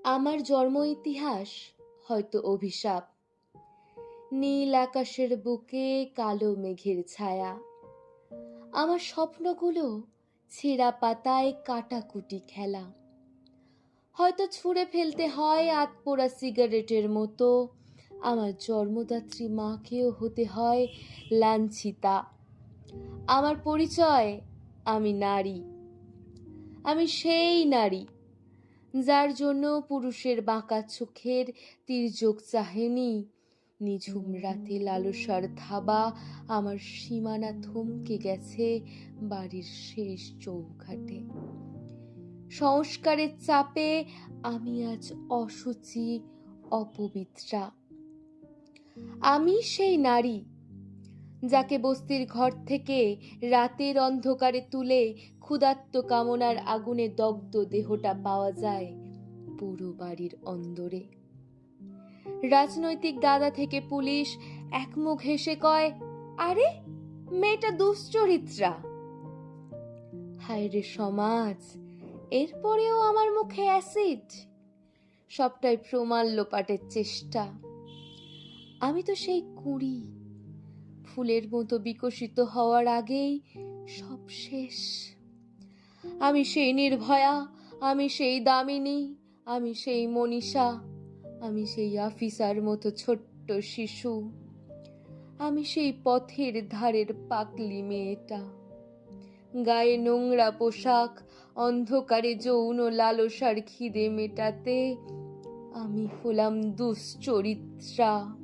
আমার জন্ম ইতিহাস হয়তো অভিশাপ। নীল আকাশের বুকে কালো মেঘের ছায়া। আমার স্বপ্নগুলো ছেঁড়া পাতায় কাটাকুটি খেলা। হয়তো ছুঁড়ে ফেলতে হয় আতপোড়া সিগারেটের মতো। আমার জন্মদাত্রী মাকেও হতে হয় লাঞ্ছিতা। আমার পরিচয়, আমি নারী। আমি সেই নারী যার জন্য পুরুষের বাঁকা চোখের তির্যক চাহেনি। নিঝুম রাতে লালসার ধাবা আমার সীমানা থমকে গেছে বাড়ির শেষ চৌঘাটে। সংস্কারের চাপে আমি আজ অসুচি, অপবিত্রা। আমি সেই নারী যাকে বস্তির ঘর থেকে রাতের অন্ধকারে তুলে ক্ষুধার্ত কামনার আগুনে দগ্ধ দেহটা পাওয়া যায় পুরো বাড়ির অন্দরে। রাজনৈতিক দাদা থেকে পুলিশ একমুখ হেসে কয়, আরে মেয়েটা দুশ্চরিত্রা। হায়রে সমাজ, এরপরেও আমার মুখে অ্যাসিড। সবটাই প্রমাণ লোপাটের চেষ্টা। আমি তো সেই কুঁড়ি, ফুলের মতো বিকশিত হওয়ার আগেই সব শেষ। আমি সেই নির্ভয়া, আমি সেই দামিনী, আমি সেই মনীষা, আমি সেই আফিসার মতো ছোট্ট শিশু, আমি সেই পথের ধারের পাকলি মেয়েটা। গায়ে নোংরা পোশাক, অন্ধকারে যৌন লালসার খিদে মেটাতে আমি হলাম দুশ্চরিত্রা।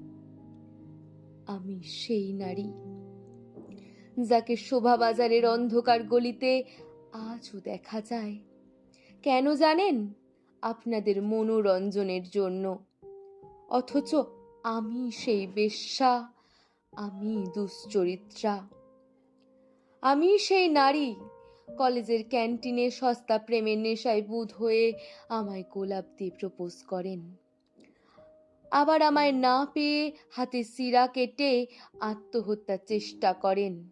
আমি সেই নারী যাকে শোভাবাজারের অন্ধকার গলিতে আজও দেখা যায়। কেন জানেন? আপনাদের মনোরঞ্জনের জন্য। অথচ আমি সেই বেশ্যা, আমি দুশ্চরিত্রা। আমি সেই নারী কলেজের ক্যান্টিনে সস্তা প্রেমের নেশায় বুঁদ হয়ে আমায় গোলাপ দিয়ে প্রপোজ করেন। আবার আমায় না পেয়ে হাতে সিরা কেটে আত্মহত্যার চেষ্টা করেন।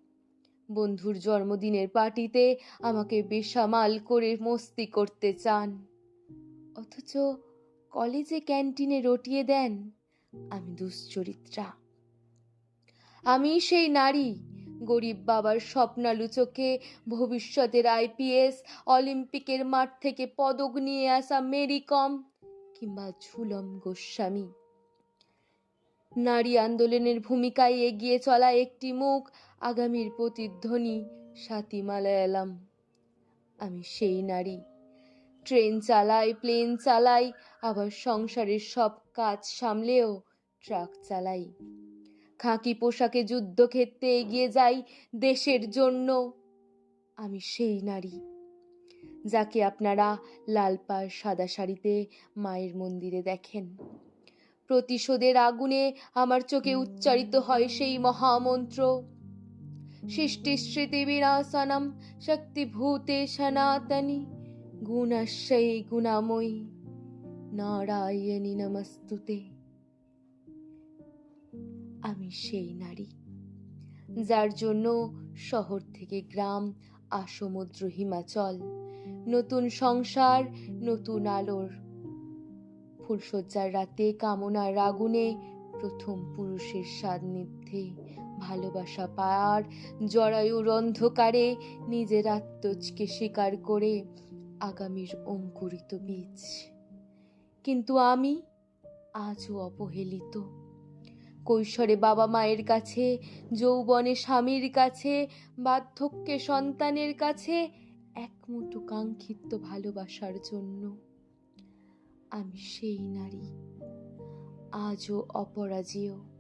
বন্ধুর জন্মদিনের পার্টিতে আমাকে বেসামাল করে মস্তি করতে চান, অথচ কলেজে ক্যান্টিনে রটিয়ে দেন আমি দুশ্চরিত্রা। আমি সেই নারী গরিব বাবার স্বপ্নালু চোখে ভবিষ্যতের আইপিএস, অলিম্পিকের মাঠ থেকে পদক নিয়ে আসা মেরি কম কিংবা ঝুলম গোস্বামী। নারী আন্দোলনের ভূমিকায় এগিয়ে চলা একটি মুখ, আগামীর প্রতিধ্বনি স্বাতী মালায়ালাম। আমি সেই নারী ট্রেন চালাই, প্লেন চালাই, আবার সংসারের সব কাজ সামলেও ট্রাক চালাই। খাকি পোশাকে যুদ্ধক্ষেত্রে এগিয়ে যাই দেশের জন্য। আমি সেই নারী যাকে আপনারা লাল পাড় সাদা শাড়িতে মায়ের মন্দিরে দেখেন। প্রতিশোধের আগুনে আমার চোখে উচ্চারিত হয় সেই মহামন্ত্র, সৃষ্টি স্মৃতি বিনাশনম শক্তিভূতে সনাতনী গুণাশ্রয়ী গুণাময়ী নারায়ণী নমস্তুতে। আমি সেই নারী যার জন্য শহর থেকে গ্রাম, আসমুদ্র হিমাচল, নতুন সংসার, নতুন আলোর ফুলশয্যার রাতে কামনার আগুনে প্রথম পুরুষের সান্নিধ্যে ভালোবাসা পাওয়ার জরায়ুর অন্ধকারে নিজের আত্মজকে স্বীকার করে আগামীর অঙ্কুরিত বীজ। কিন্তু আমি আজও অবহেলিত। কৈশোরে বাবা মায়ের কাছে, যৌবনে স্বামীর কাছে, বার্ধক্যে সন্তানের কাছে একমুঠো কাঙ্ক্ষিত ভালোবাসার জন্য। আমি সেই নারী আজও অপরাজেয়।